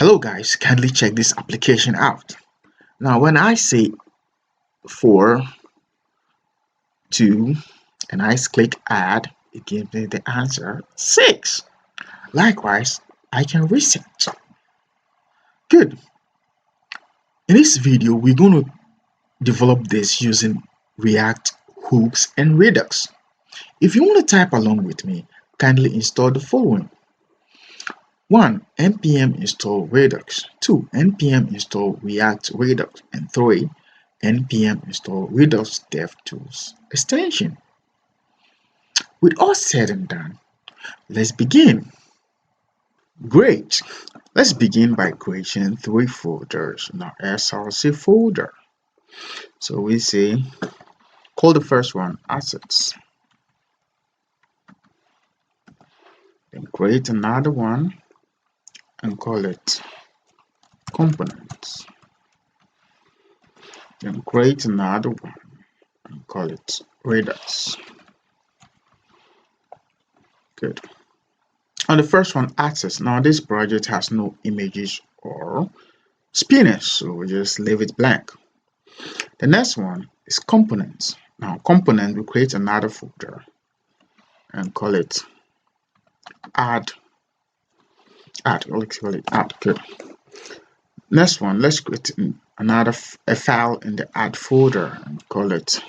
Hello guys, kindly check this application out. Now when I say 4, 2, and I click add, it gives me the answer 6. Likewise, I can reset. Good. In this video, we're going to develop this using React Hooks and Redux. If you want to type along with me, kindly install the following. 1. npm install Redux. 2. npm install React Redux. And 3. npm install Redux DevTools extension. With all said and done, let's begin. Great. Let's begin by creating 3 folders in our SRC folder. So we say, call the first one assets. Then create another one and call it components. Then create another one and call it Redux. Good. On the first one, access. Now this project has no images or spinners, so we just leave it blank. The next one is components. Now component, we create another folder and call it add. Let's call it add. Good. Next one, let's create another file in the add folder and call it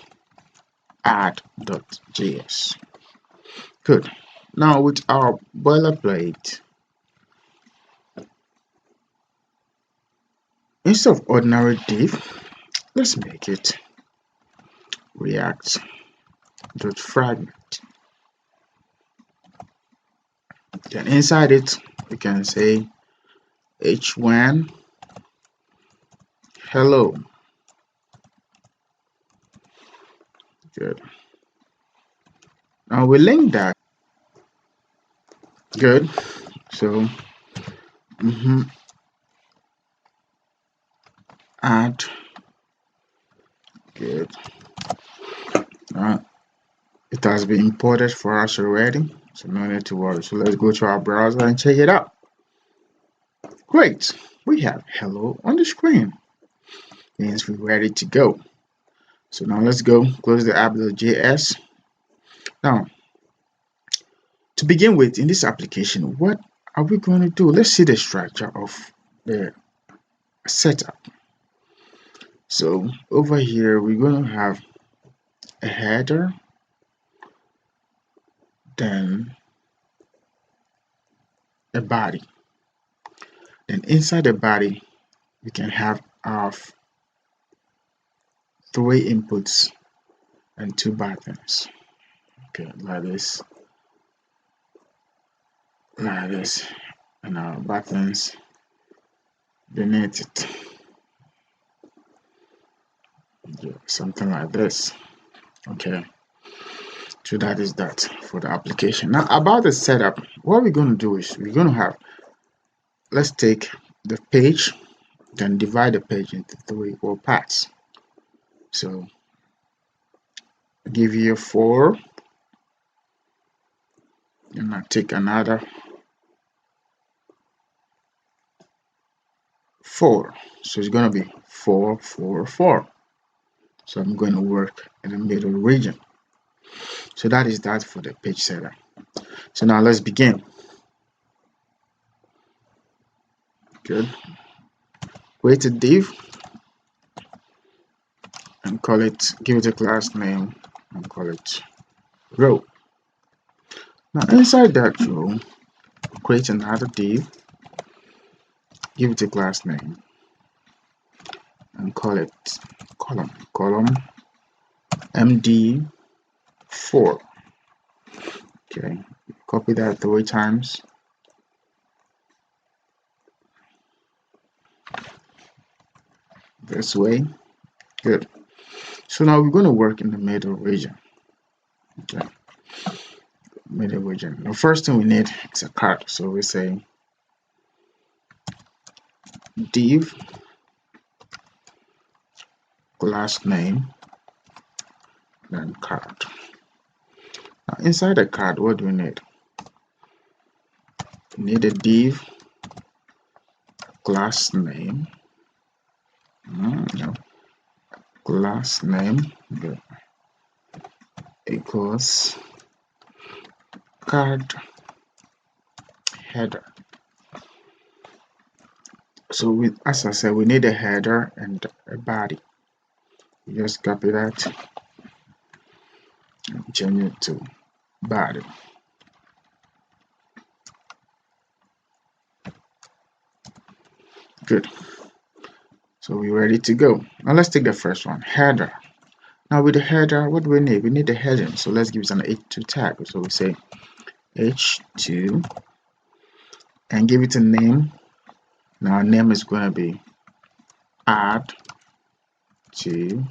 add.js. Good. Now with our boilerplate, instead of ordinary div, let's make it react.fragment. Then inside it, we can say h1 hello. Good. Now we link that. Good. So add. Good. It has been imported for us already, so no need to worry. So let's go to our browser and check it out. Great. We have hello on the screen. Means we're ready to go. So now let's go close the app.js. Now, to begin with, in this application, what are we going to do? Let's see the structure of the setup. So over here, we're going to have a header, then a body. Then inside the body, we can have our 3 inputs and 2 buttons. Okay, like this, and our buttons beneath it. Yeah, something like this. Okay, so that is that for the application. Now about the setup, what we're going to do is we're going to have, let's take the page, then divide the page into 3 equal parts. So give you a 4, and I take another 4, so it's going to be 4, 4, 4. So I'm going to work in the middle region. So that is that for the page setup. So now let's begin. Good. Create a div and call it, give it a class name and call it row. Now inside that row, create another div, give it a class name and call it column md4. Okay, copy that 3 times. This way. Good. So now we're going to work in the middle region. Okay, middle region. The first thing we need is a card. So we say div class name, then card. Now inside the card, what do we need? We need a div class name. No, class name equals card header. So as I said, we need a header and a body. You just copy that, change it to body. Good. So we're ready to go. Now let's take the first one, header. Now with the header, what do we need? We need the heading. So let's give it an h2 tag. So we say h2 and give it a name. Now our name is going to be add to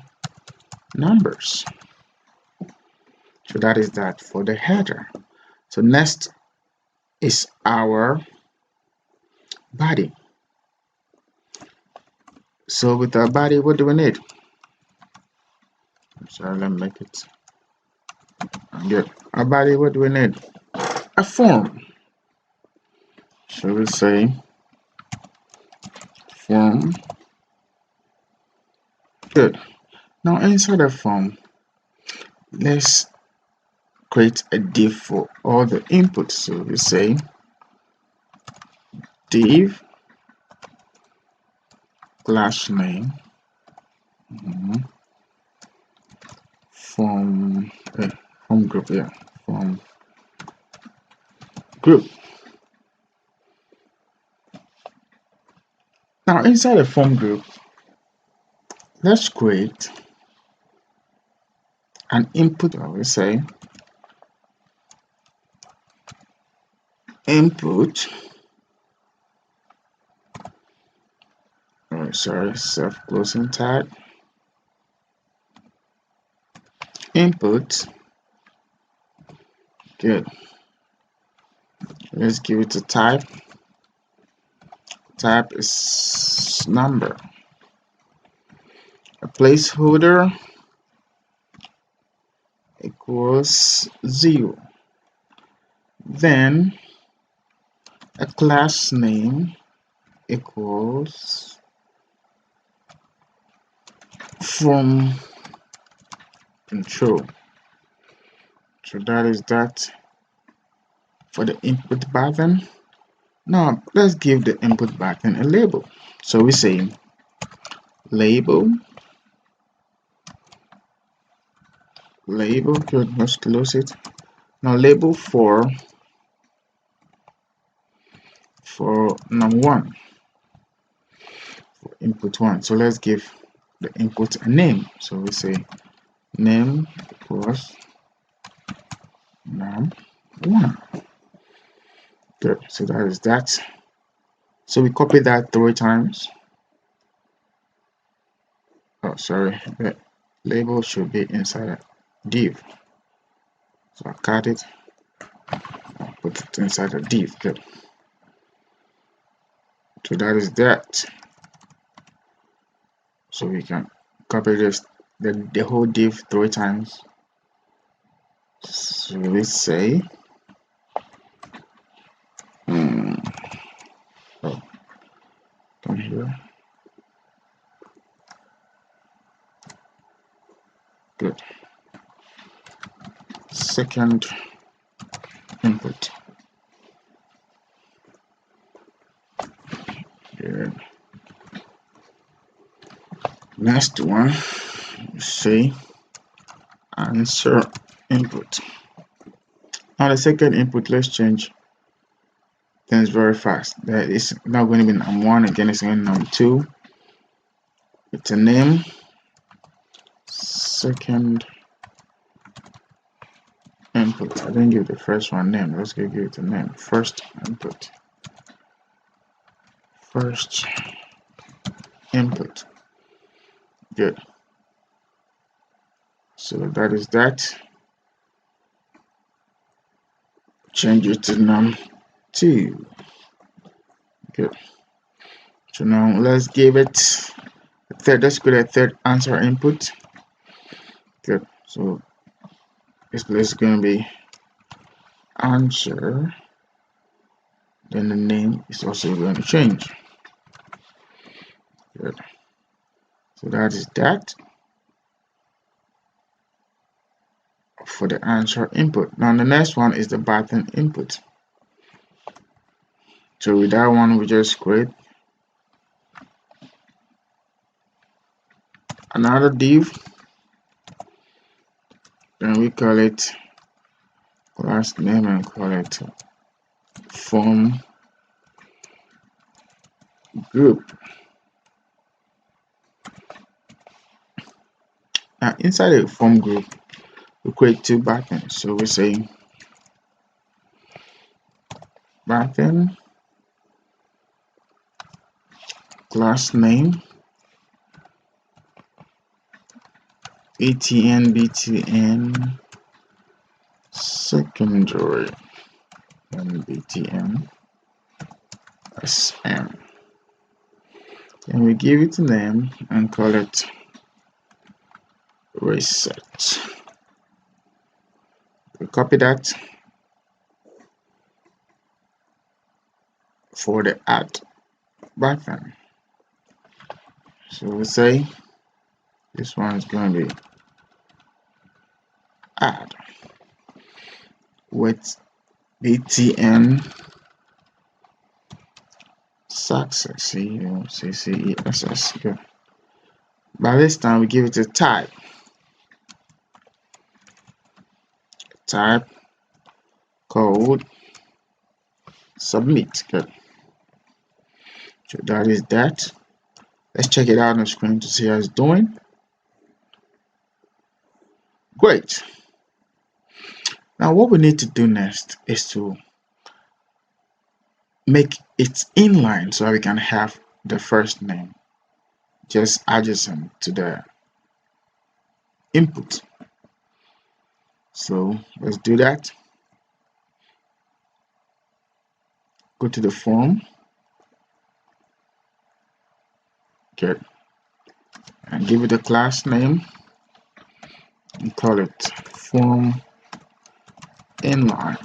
numbers. So that is that for the header. So next is our body. So with our body, what do we need? Sorry, let me make it good. Our body, what do we need? A form. So we say form. Good. Now inside the form, let's create a div for all the inputs. So we say div class name form group, form group. Now inside the form group, let's create an input. I will say input. Self-closing tag. Input. Good. Let's give it a type. Type is number. A placeholder equals 0. Then a class name equals from control. So that is that for the input button. Now let's give the input button a label. So we say label. Good, let's close it. Now label for number 1, for input 1. So let's give the input a name. So we say name equals num1. Good. So that is that. So we copy that 3 times. Oh, sorry. The label should be inside a div. So I cut it. I'll put it inside a div. Good. So that is that. So we can copy this the whole div 3 times. So we say come here. Good. Second input. Good. Next one, say answer input. Now the second input, let's change things very fast. That is not going to be num1 again, it's going to be num2. It's a name. Second input. I didn't give the first one name. Let's give it a name. First input. First input. Good. So that is that. Change it to num2. Good. So now let's give it a third. Let's create a third answer input. Good. So this place is going to be answer. Then the name is also going to change. Good. So that is that for the answer input. Now the next one is the button input. So with that one, we just create another div, and we call it class name and call it form group. Now inside the form group, we create two buttons. So we say button class name btn secondary and btn sm, and we give it a name and call it reset. We copy that for the add button. So we say this one is going to be add with btn success, C-C-E-S-S. Good. By this time, we give it a type code submit. Good. So that is that. Let's check it out on the screen to see how it's doing. Great. Now what we need to do next is to make it inline so we can have the first name just adjacent to the input. So let's do that. Go to the form. Good. And give it a class name and call it form inline.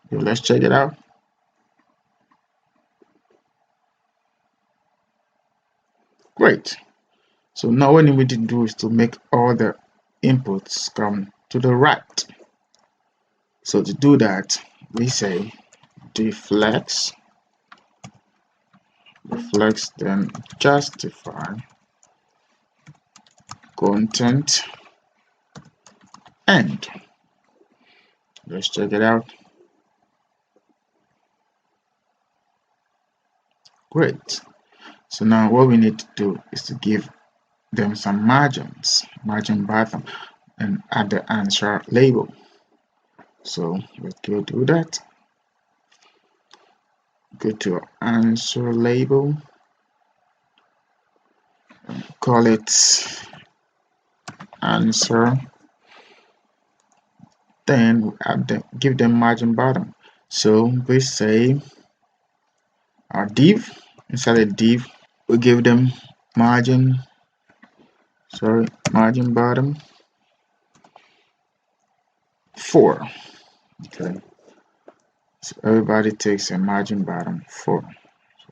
Okay, let's check it out. Great. So now what we need to do is to make all the inputs come to the right. So to do that, we say deflex, then justify content end. Let's check it out. Great. So now what we need to do is to give them some margin bottom, and add the answer label. So let's go do that. Go to answer label, call it answer, then give them margin bottom. So we say our div, inside a div, we give them margin bottom 4. Okay, so everybody takes a margin bottom 4. So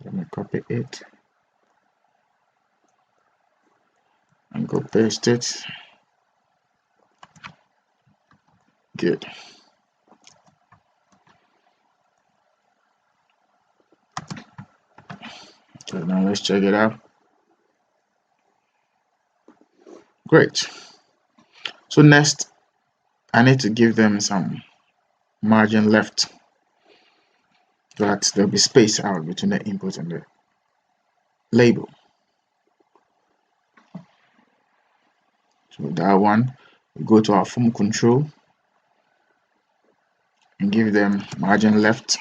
let me copy it and go paste it. Good. Okay, now let's check it out. Great. So next, I need to give them some margin left, so that there'll be space out between the input and the label. So with that one, we go to our form control and give them margin left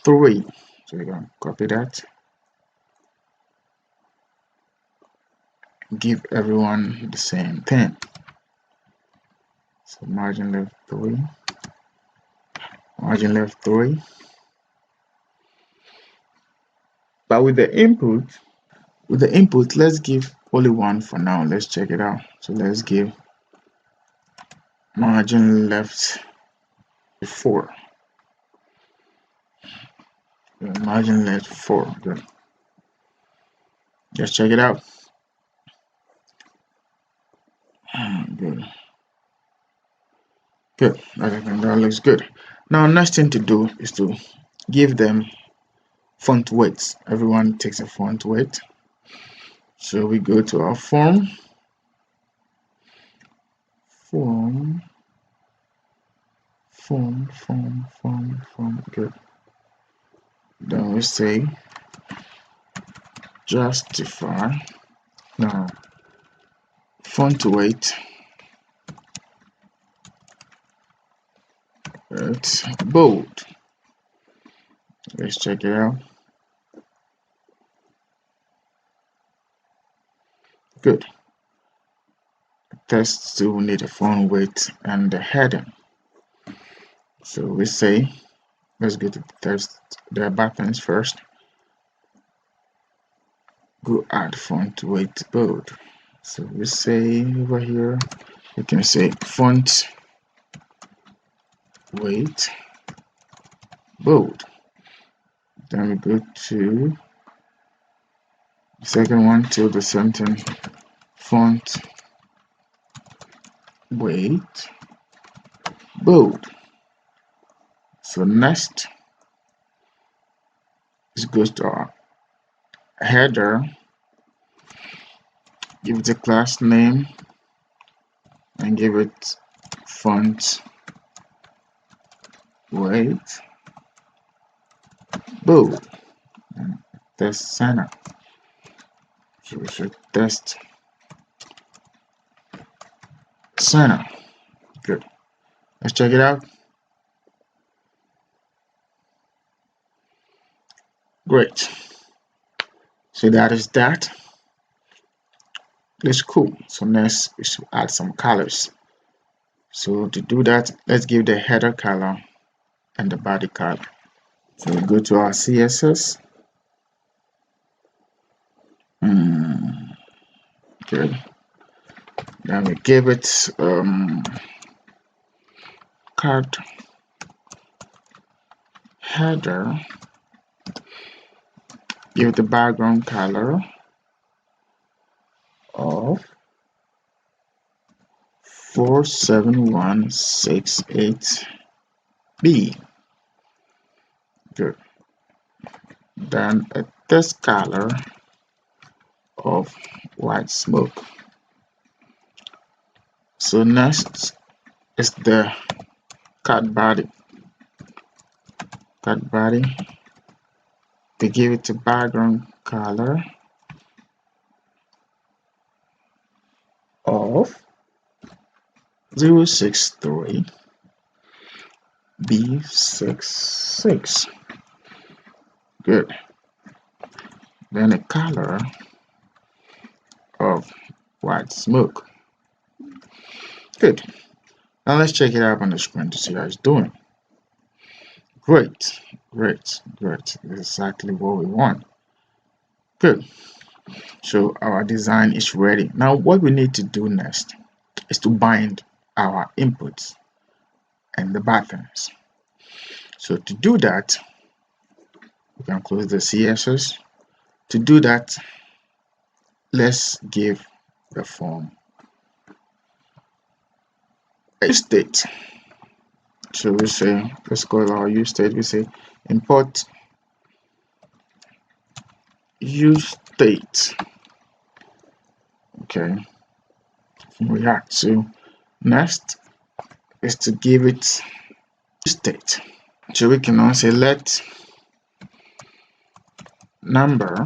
3. So we're going to copy that, give everyone the same thing. So margin left 3, margin left 3. But with the input, let's give only one for now. Let's check it out. So let's give margin left 4. Margin left 4. Good. Just check it out. Good. Good. I think that looks good. Now, next thing to do is to give them font weights. Everyone takes a font weight. So we go to our form. Good. Then we say justify. Now, font weight. It's bold. Let's check it out. Good. Text still need a font weight and the heading. So we say, let's go to the text, the buttons first. Go add font weight bold. So we say over here, we can say font weight bold. Then we go to the second one till the same thing, font weight bold. So next, this goes to our header. Give it a class name and give it font weight bold and test center. So we should test center. Good. Let's check it out. Great. So that is that. It's cool. So next we should add some colors. So to do that, let's give the header color and the body color. So we go to our CSS. Good. Then we give it card header. Give the background color of 47168B. Good. Then a text color of white smoke. So next is the card body. Card body. To give it a background color of 063 B66. Good. Then a color of white smoke. Good. Now let's check it out on the screen to see how it's doing. Great. Exactly what we want. Good. So our design is ready. Now what we need to do next is to bind our inputs and the buttons. So to do that, we can close the CSS. To do that, let's give the form a state. So we say, let's call our use state. We say import use state. Okay, from React. So next is to give it state. So we can now say let number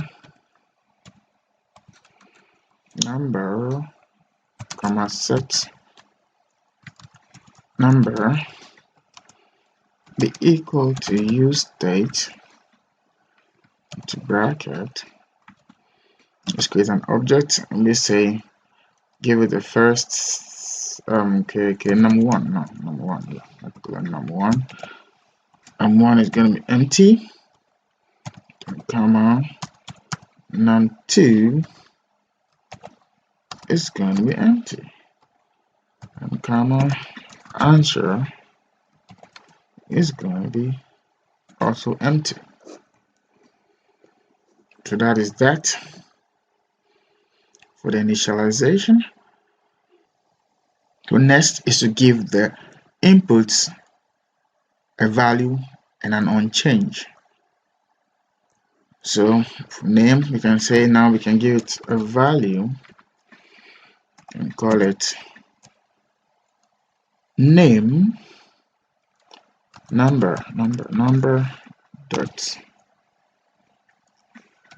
comma set number be equal to use state to bracket. Let's create an object and we say give it the first number one. Number one is going to be empty, comma num2 is going to be empty, and comma answer is going to be also empty. So that is that for the initialization. So next is to give the inputs a value and an unchange. So for name, we can say now we can give it a value and call it name number dot.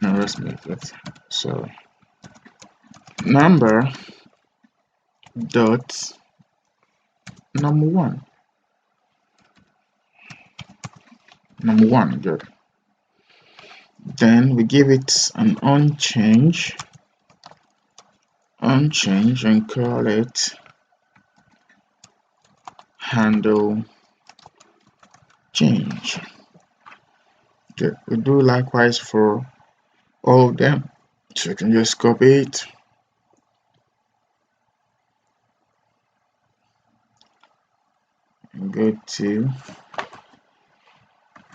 Now let's make it so number dot number one. Good. Then we give it an unchange and call it handle change. Okay. We do likewise for all of them. So you can just copy it, and go to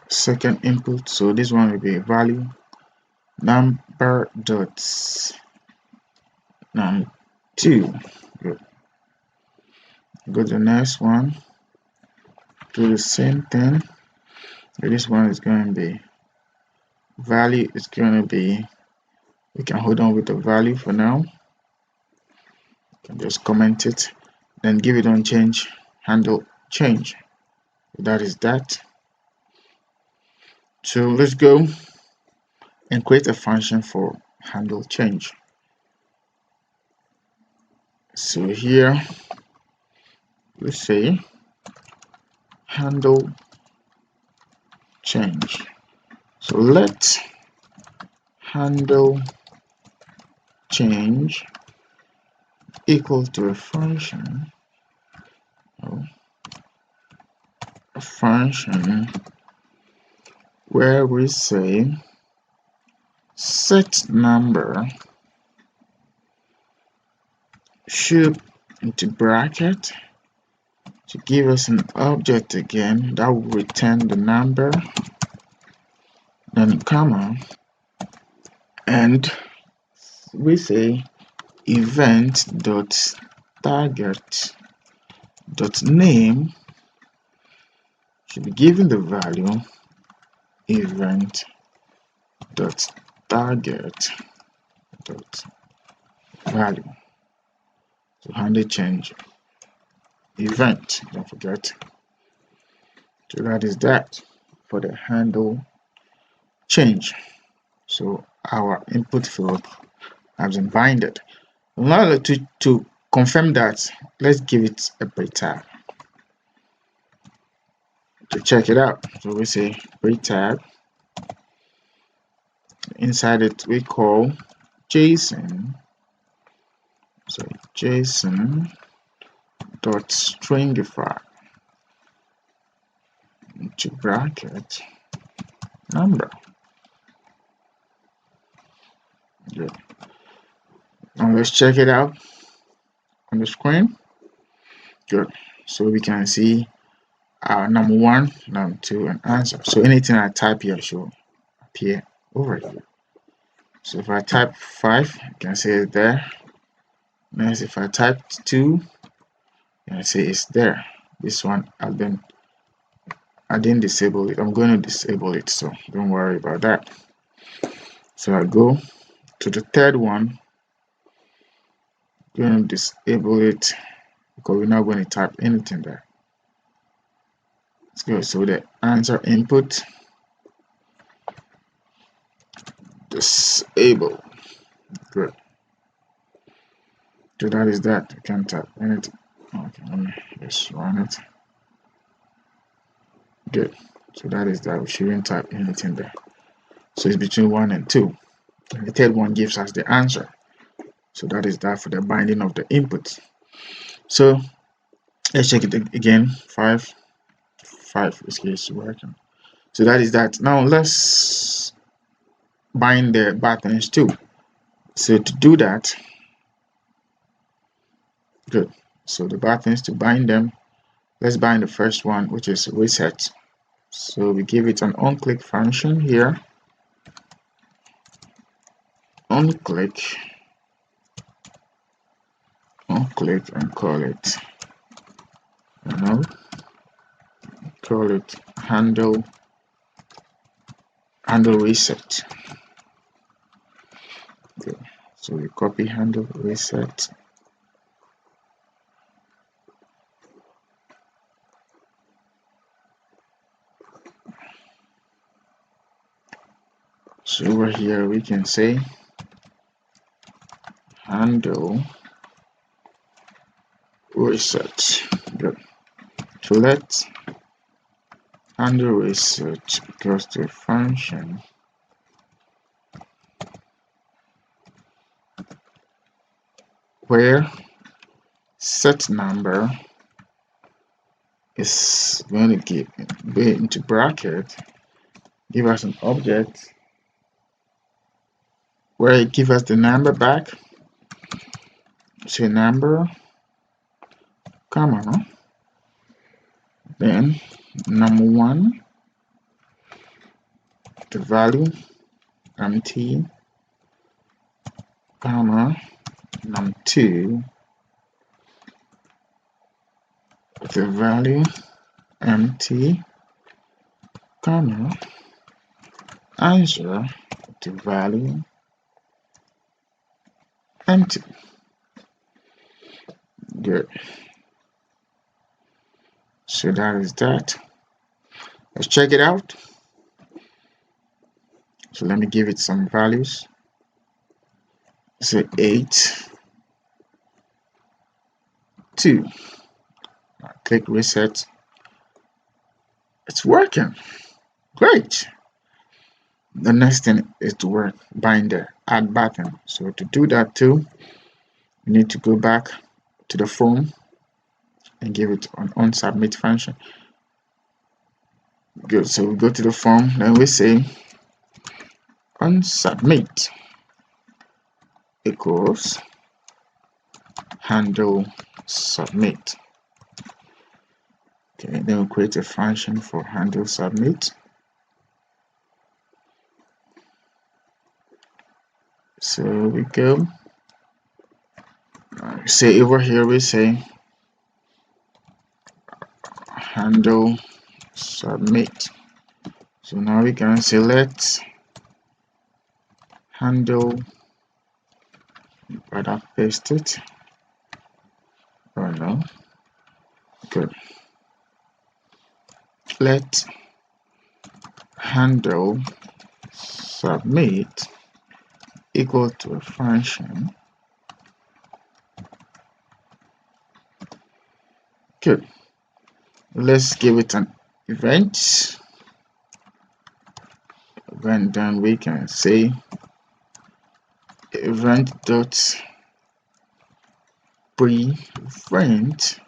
second input. So this one will be a value number dot num2. Good. Go to the next one, do the same thing. This one is going to be value is going to be, we can hold on with the value for now. You can just comment it, then give it on change handle change. That is that. So let's go and create a function for handle change. So here let's say handle change. So let handle change equal to a function where we say set number should into bracket to give us an object again that will return the number, then comma, and we say event dot target dot name should be given the value event dot target dot value. So handle change event, don't forget. So that is that for the handle change. So our input field has been binded. Now to confirm that, let's give it a break tag to check it out. So we say break tag. Inside it we call JSON. So JSON dot stringify into bracket number. Good. Now let's check it out on the screen. Good. So we can see our number one, number two, and answer. So anything I type here should appear over here. So if I type 5, you can see it there. Next, if I type 2, you can see it's there. This one I didn't disable it. I'm going to disable it, so don't worry about that. So I go to the third one, I'm going to disable it because we're not going to type anything there. Let's go. So the answer input disable. Good. So that is that. You can't type anything. Okay, let me just run it. Good. So that is that. We shouldn't type anything there. So it's between 1 and 2. And the third one gives us the answer. So that is that for the binding of the inputs. So let's check it again. 5 is working. So that is that. Now let's bind the buttons too. So to do that, good. So the buttons, to bind them, let's bind the first one, which is reset. So we give it an onClick function here. on-click and call it, call it handle reset. Okay. So we copy handle reset. So over here we can say handle reset. Good. So let handle reset equals to a function where set number is going to be into bracket, give us an object where it gives us the number back. Say number, comma, then num1, the value empty, comma, num2, the value empty, comma, answer, the value empty. Good. So that is that. Let's check it out. So let me give it some values. Say 8, 2. Now click reset. It's working. Great. The next thing is to work binder add button. So to do that too, you need to go back to the form and give it an onSubmit function. Good. So we go to the form, then we say onSubmit equals handle submit. Okay, then we create a function for handle submit. So we go say over here we say handle submit. So now we can select handle, but I paste it. Oh no. Good. Let handle submit equal to a function. Good. Let's give it an event. Then we can say event dot prevent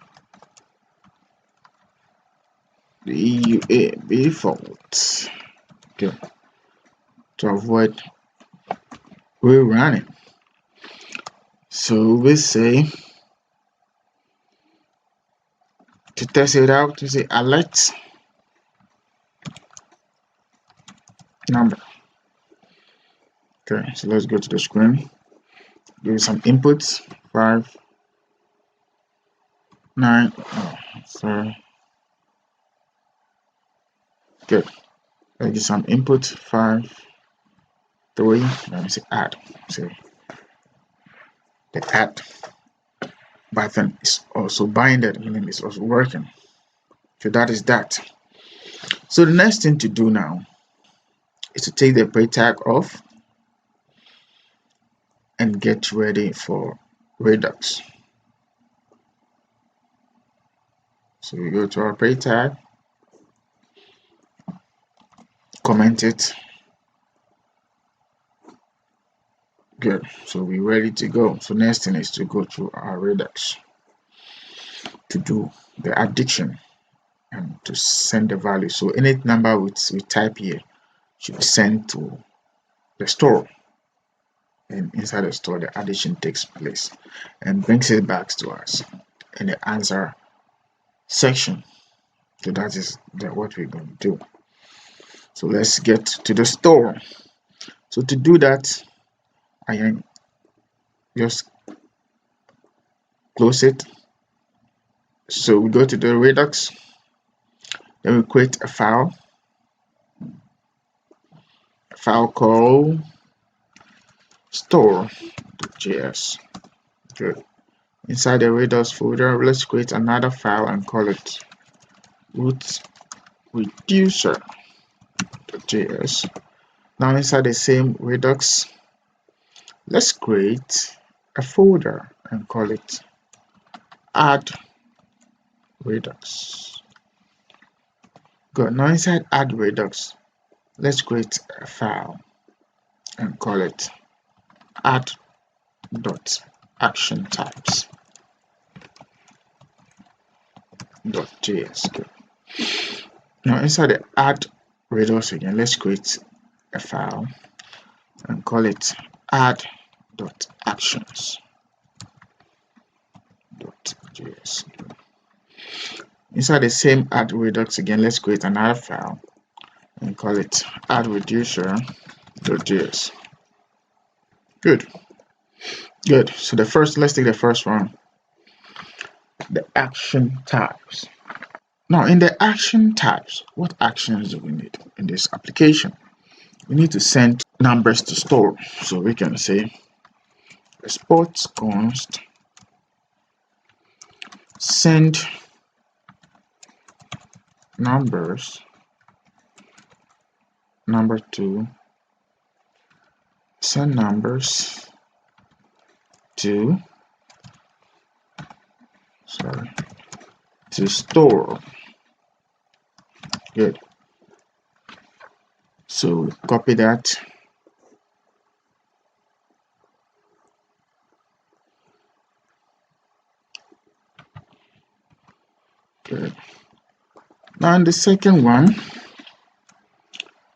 the EUA fault. Okay. To avoid rerunning. So we say to test it out, we say alert number. Okay, so let's go to the screen. Give some inputs. 5, 9. Oh, sorry. Good. Let's get some input. 5, 3. Let me say add. So the add button is also binded, meaning it's also working. So that is that. So the next thing to do now is to take the pre tag off and get ready for Redux. So we go to our pre tag, comment it. Good. So we're ready to go. So next thing is to go to our Redux to do the addition and to send the value. So any number we type here should be sent to the store, and inside the store the addition takes place and brings it back to us in the answer section. So that is what we're going to do. So let's get to the store. So to do that, I can just close it. So we go to the Redux, then we create a file called store.js. Good. Inside the Redux folder, let's create another file and call it root reducer.js. Now inside the same Redux, let's create a folder and call it add Redux. Good. Now inside add Redux, let's create a file and call it add.actiontypes.js. Good. Now inside the add Redux again, let's create a file and call it add.actions.js. Inside the same add Redux again, let's create another file and call it add-reducer.js. Good. So let's take the first one, the action types. Now in the action types, what actions do we need in this application? We need to send numbers to store. So we can say export const send numbers to store. Good. So copy that. Good. Now in the second one,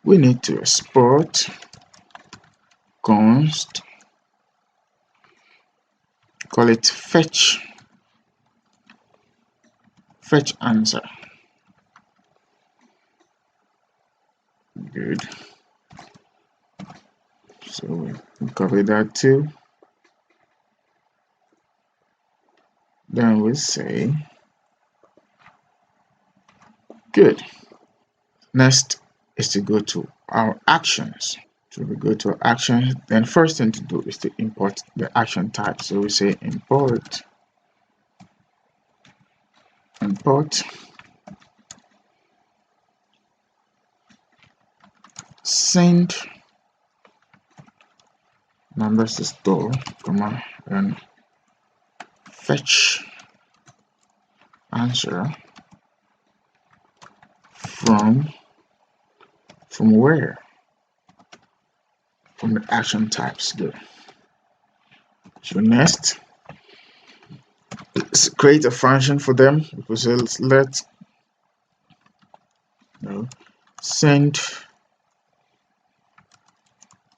we need to export const, call it fetch answer. Good. So we copy that too. Then we say good. Next is to go to our actions. So we go to actions, then first thing to do is to import the action type. So we say import send numbers to store, comma, and fetch answer from where? From the action types. Good. So next, let's create a function for them. We say let's send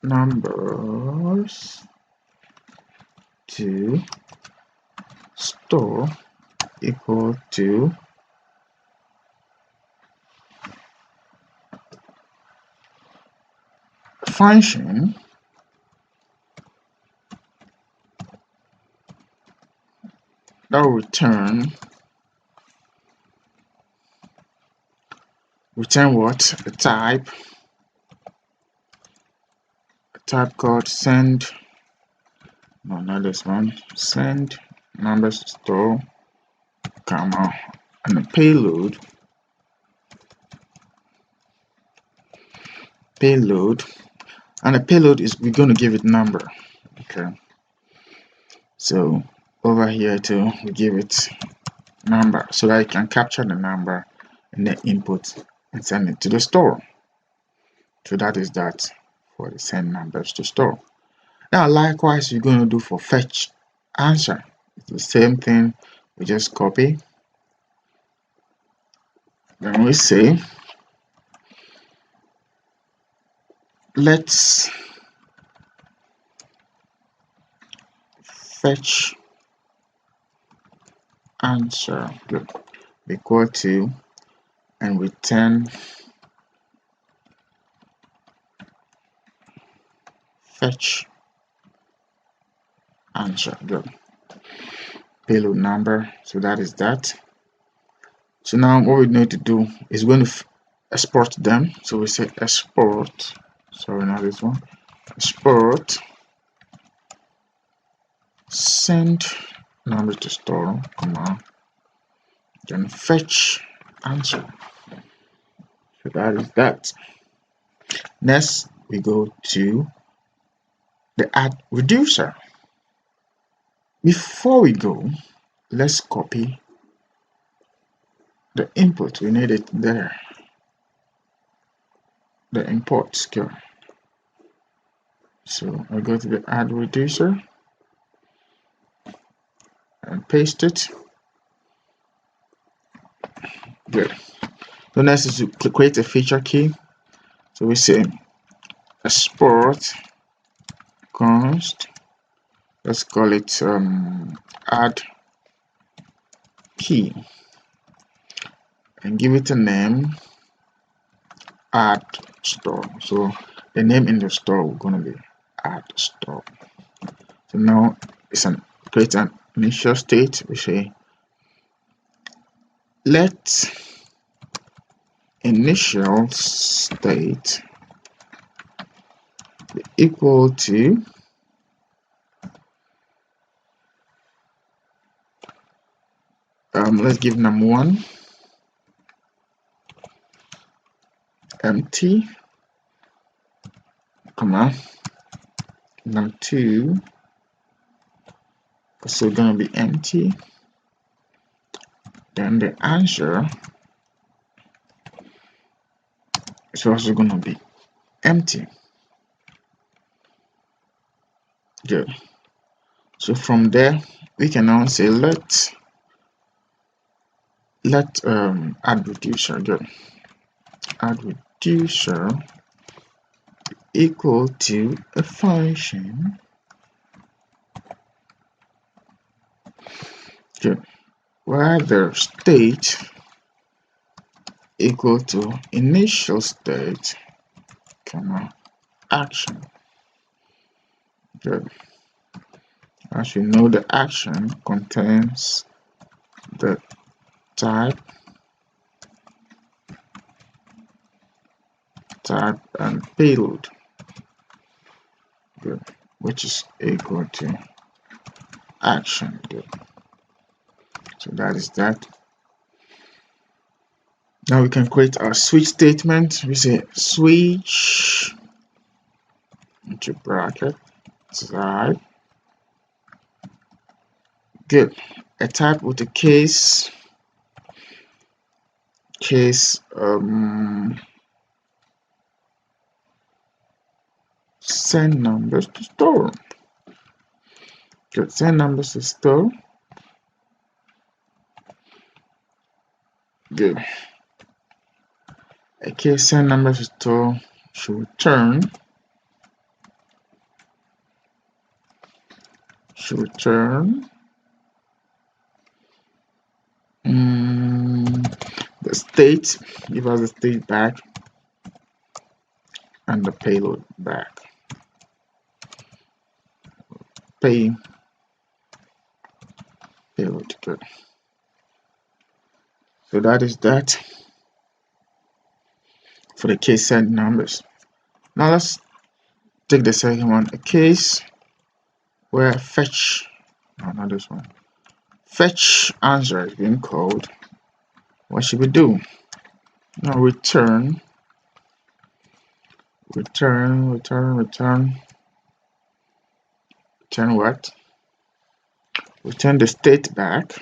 numbers to store equal to function that will return what? A type called send, no, not this one, send numbers to store, comma, and a payload, and the payload is we're going to give it number. Okay, so over here too, we give it number so that it can capture the number and the input and send it to the store. So that is that for the send numbers to store. Now likewise you're going to do for fetch answer. It's the same thing, we just copy, then we say let's fetch answer equal to and return fetch answer. Good. Payload number. So that is that. So now what we need to do is going to export them. So we say export. Sorry, not this one. Export. Send number to store, comma, then fetch answer. So that is that. Next, we go to the add reducer. Before we go, let's copy the input. We need it there. The import skill. So I go to the add reducer and paste it. Good. So next is to create a feature key. So we say export const, let's call it add key, and give it a name, add store. So the name in the store we're going to be add store. So now it's create an initial state. We say let initial state be equal to let's give num1 empty, comma, num2 also gonna be empty, then the answer is also gonna be empty. Good. So from there we can now say let add reducer. Good. Add reducer equal to a function. Good. Where the state equal to initial state, comma, action. Good. As we know, the action contains the type and payload. Good. Which is equal to action. Good. So that is that. Now we can create our switch statement. We say switch into bracket type. Good. A type with a case send numbers to store. Good. Send numbers to store. Good. A case send numbers to store should return the state, give us the state back and the payload back. Payload. Good. So that is that for the case send numbers. Now let's take the second one, a case where fetch, no, not this one, fetch answer is being called. What should we do? Now return what? Return the state back.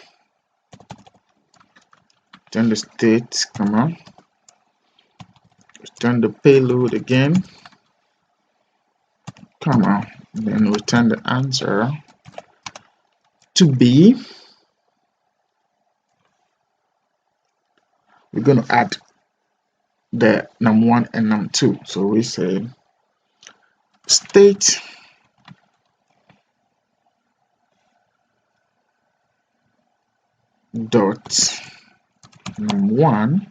Return the state, comma. Return the payload again, comma. Then return the answer to be. We're going to add the num1 and num2. So we say state dot num1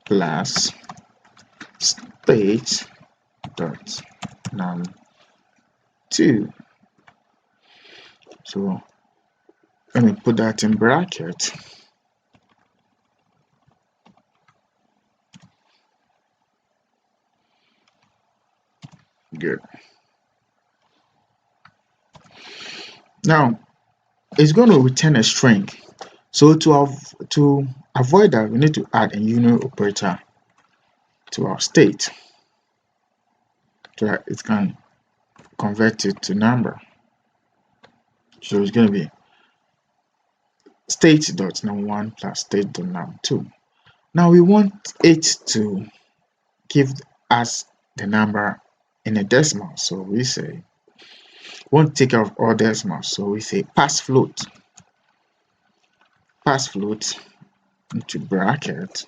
plus state dot num2. So let me put that in bracket. Good. Now it's going to return a string. So to avoid that, we need to add a union operator to our state so that it can convert it to number. So it's going to be state.num1 plus state.num2. Now we want it to give us the number in a decimal. So we say we want to take out all decimals. So we say pass float into bracket.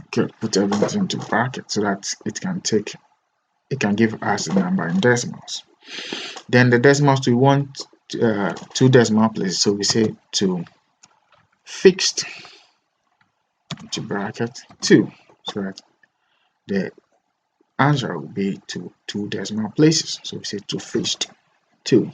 Okay, put everything into bracket so that it can give us the number in decimals. Then the decimals, we want 2 decimal places, so we say to fixed into bracket 2, so that the answer will be to 2 decimal places. So we say to fixed 2.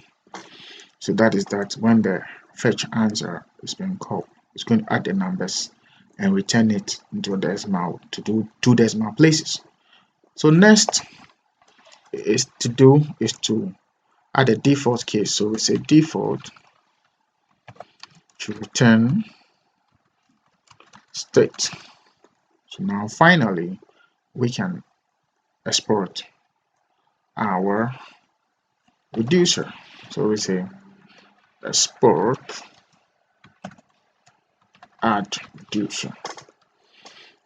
So that is that when the fetch answer is being called, it's going to add the numbers and return it into a decimal to do 2 decimal places. So next is to add a default case. So we say default to return state. So now finally we can export our reducer. So we say export add reducer.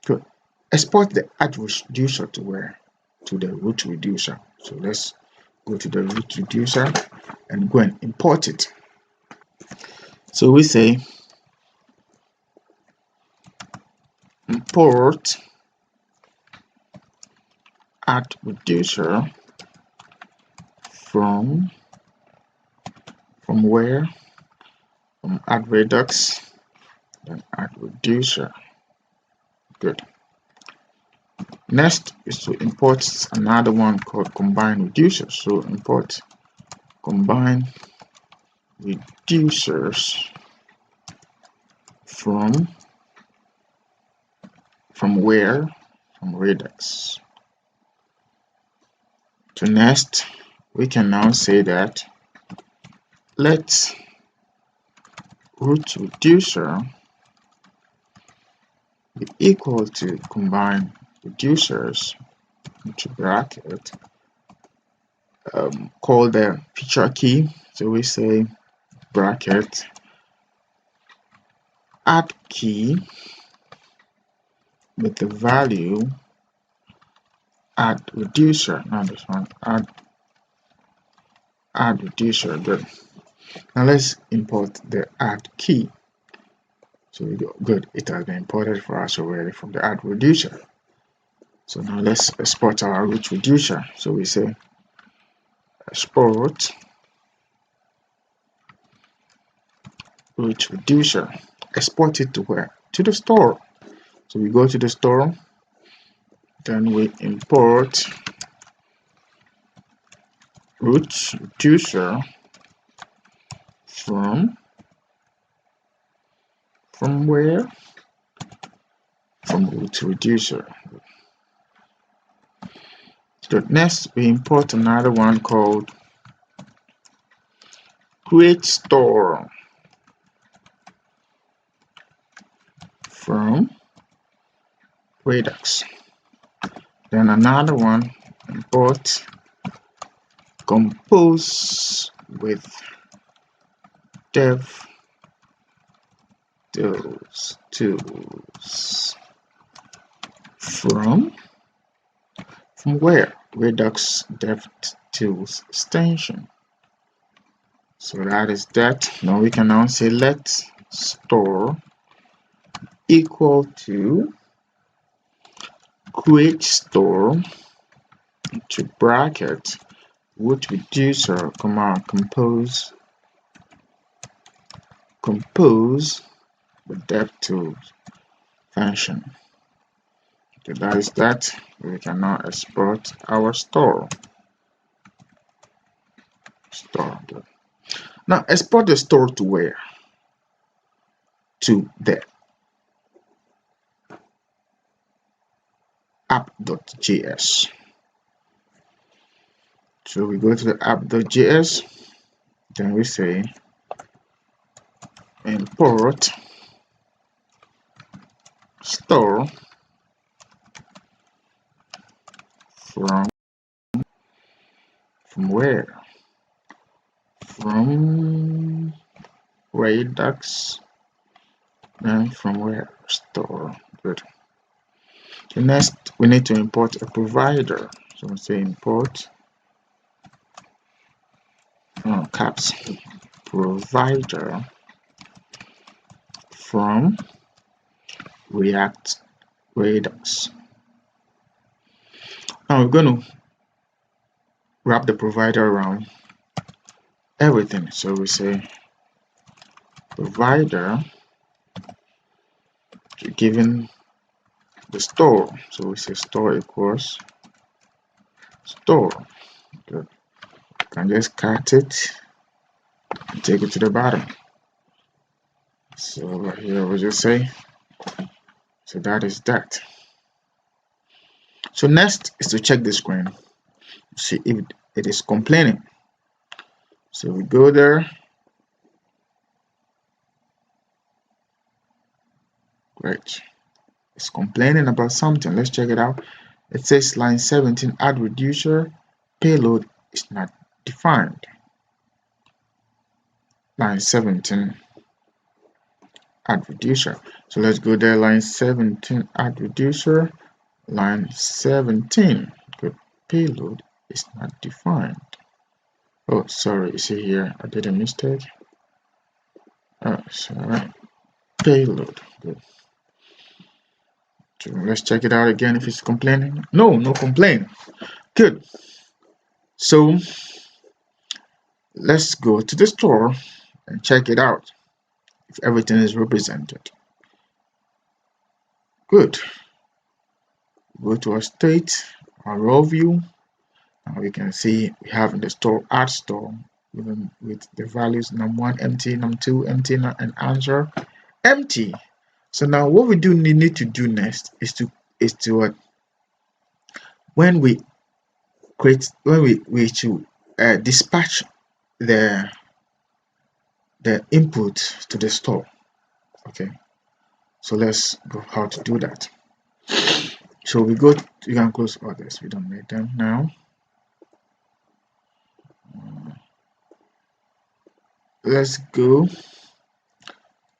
Good. Export the add reducer to where? To the root reducer. So let's go to the root reducer and go and import it. So we say import add reducer from where? From add redux, then add reducer. Good. Next is to import another one called combine reducer. So import combine reducers from where? From redux. So next we can now say that let root reducer be equal to combine reducers into bracket, call the feature key. So we say bracket add key with the value add reducer. Now this one add reducer. Good. Now let's import the add key. So we go good. It has been imported for us already from the add reducer. So now let's export our root reducer. So we say export root reducer. Export it to where? To the store. So we go to the store, then we import root reducer from where? From root reducer. So next we import another one called create store from Redux. Then another one, import compose with dev tools from where? Redux dev tools extension. So that is that. Now we can now say let store equal to create store to bracket root reducer command compose with dev tools function. So that is that. We can now export our store. Store. Good. Now export the store to where? To the app.js. So we go to the app.js, then we say import store from where? From Redux, and from where? Store. Good. So next we need to import a provider. So we say import caps provider from React Redux. Now we're going to wrap the provider around everything. So we say provider given the store. So we say store equals store. Good. You can just cut it and take it to the bottom. So over here we'll just say, so that is that. So next is to check the screen, see if it is complaining. So we go there. Great. It's complaining about something. Let's check it out. It says line 17, add reducer, payload is not defined. Line 17, add reducer. So let's go there, line 17, add reducer, line 17, good, payload is not defined. Oh, sorry, you see here, I did a mistake. Oh, sorry, payload, good. So let's check it out again if it's complaining. No complaint. Good. So let's go to the store and check it out if everything is represented. Good. Go to our state, our raw view. Now we can see we have in the store add store with the values num1 empty, num2 empty, and answer empty. So now what we do need to do next is to when we dispatch the input to the store. Okay, so let's go how to do that. So we go, you can close all this, we don't need them now. Let's go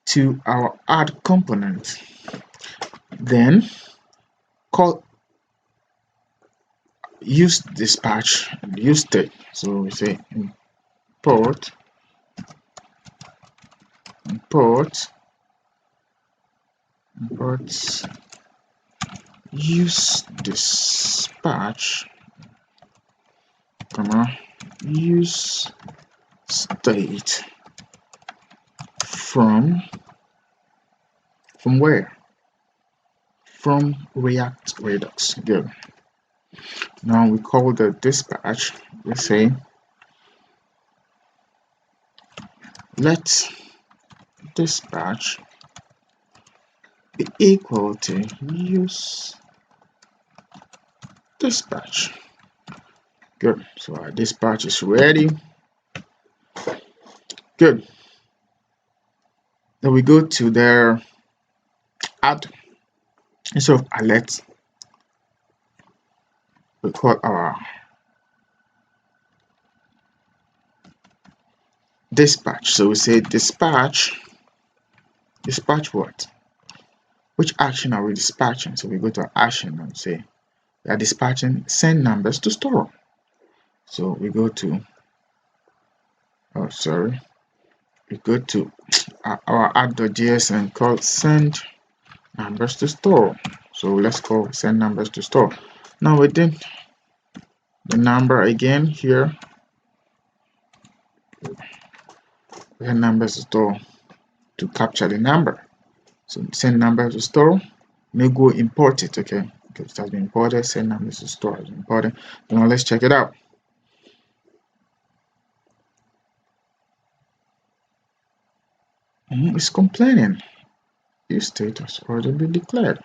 to our add component, then call use dispatch and use state. So we say import use dispatch, use state from where? From React Redux. Good. Now we call the dispatch. We say let dispatch be equal to use dispatch. Good. So our dispatch is ready. Good. Then we go to their add, instead of alert, we call our dispatch. So we say dispatch what? Which action are we dispatching? So we go to action and say we are dispatching send numbers to store. So we go to we go to our add.js and call send numbers to store. So let's call send numbers to store. Now within the number again here, send numbers to store to capture the number. So send number to store, may go import it. Okay, because it has been imported. Send numbers to store is important. Now let's check it out. It's complaining. Use status already been declared.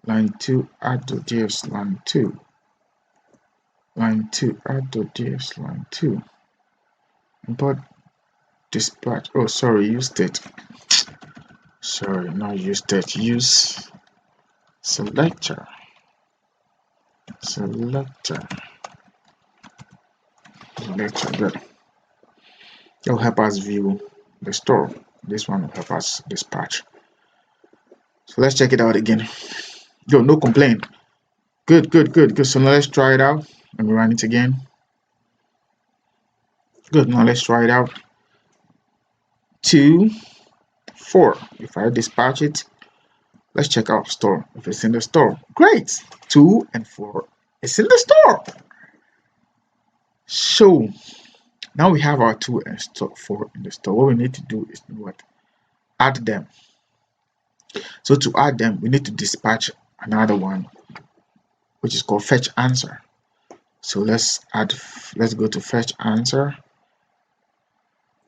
Line 2 add.js line 2. Line 2 add.js line 2. Import dispatch. Oh, sorry, use state. Sorry, not use state. Use selector. Selector. Good. It'll help us view the store. This one will help us dispatch. So let's check it out again. Yo, no complaint. Good. So now let's try it out. Let me run it again. Good. Now let's try it out. 2, 4. If I dispatch it, let's check out store. If it's in the store, great. 2 and 4 is in the store. So now we have our 2 and 4 in the store. What we need to do is what? Add them. So to add them, we need to dispatch another one, which is called fetch answer. So let's go to fetch answer.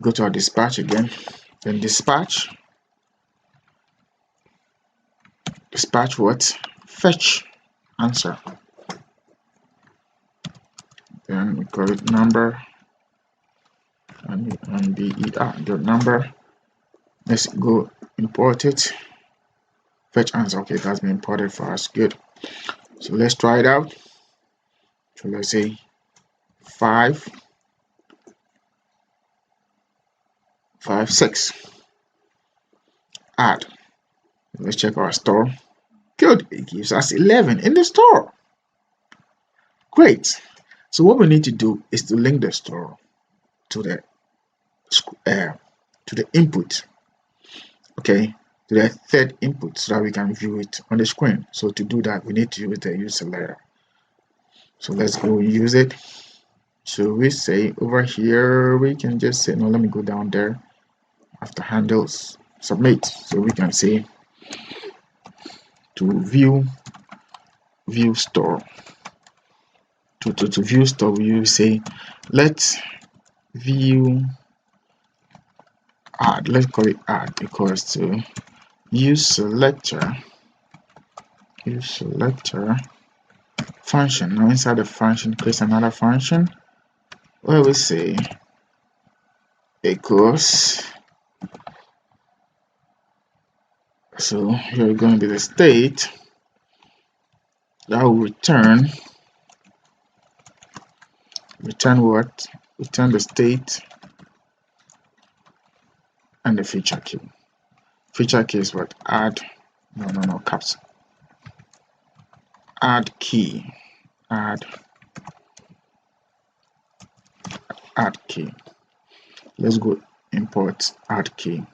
Go to our dispatch again. Then dispatch what? Fetch answer. Then we call it number and the number. Let's go import it. Fetch answer. Okay, that's been imported for us. Good. So let's try it out. So let's say 5, 6. Add. Let's check our store. Good. It gives us 11 in the store. Great. So what we need to do is to link the store to the input. Okay, to the third input, so that we can view it on the screen. So to do that, we need to use the user layer. So let's go use it. So we say over here, we can just say, no, let me go down there after handles, submit. So we can say to view store. To view store, we will say let's view add. Let's call it add equals to use selector function. Now inside the function, create another function where we say equals. So here is going to be the state that will return what? Return the state and the feature key. Feature key is what? Add. No caps. Add key. Add key. Let's go import add key.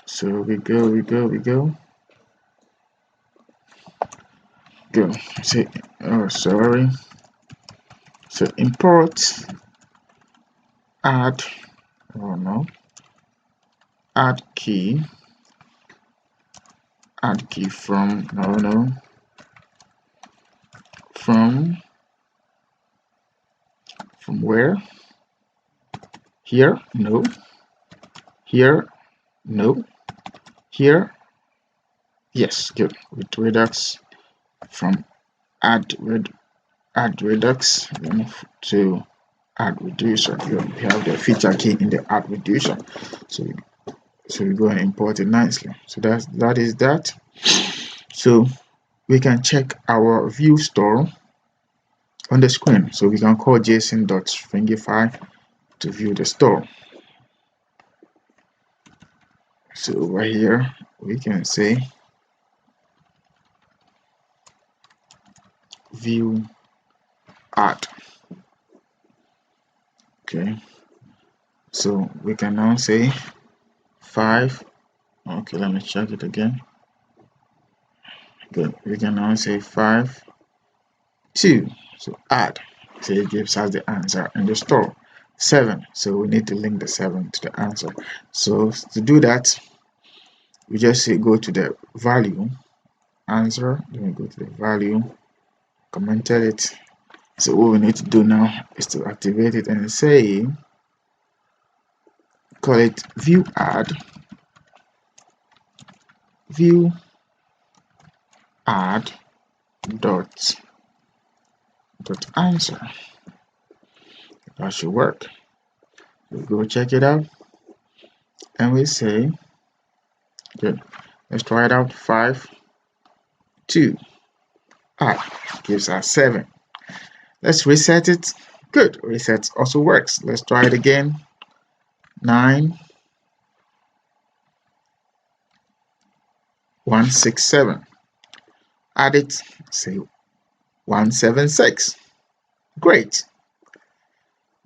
So we go. Go. Say, oh sorry. So import add. Oh no. Add key from from where? Here? No. Here? No. Here? Yes. Good. With Redux from add Redux to add reducer. We have the feature key in the add reducer. So we go and import it nicely. So that is that. So we can check our view store on the screen. So we can call json.stringify to view the store. So over here we can say view add. Okay, so we can now say 5. Okay, let me check it again. Good. We can now say 5, 2. So add. So it gives us the answer in the store. 7. So we need to link the 7 to the answer. So to do that, we just say go to the value answer. Then we go to the value, commented it. So what we need to do now is to activate it and say call it view add dot answer. That should work. We go check it out and we say good. Let's try it out. 5 2 gives us 7. Let's reset it. Good. Reset also works. Let's try it again. 9 1 6 7. Add it. Say 176. Great.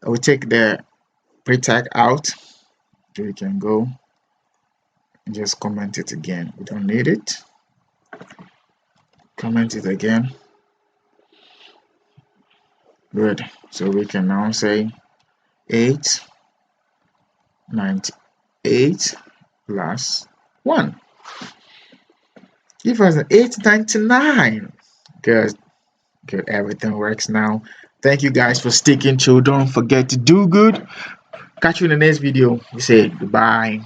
We'll take the pre-tag out. So we can go and just comment it again. We don't need it. Comment it again. Good. So we can now say 898 plus 1. Give us an 899. Good. Good. Everything works now. Thank you guys for sticking to. Don't forget to do good. Catch you in the next video. We say goodbye.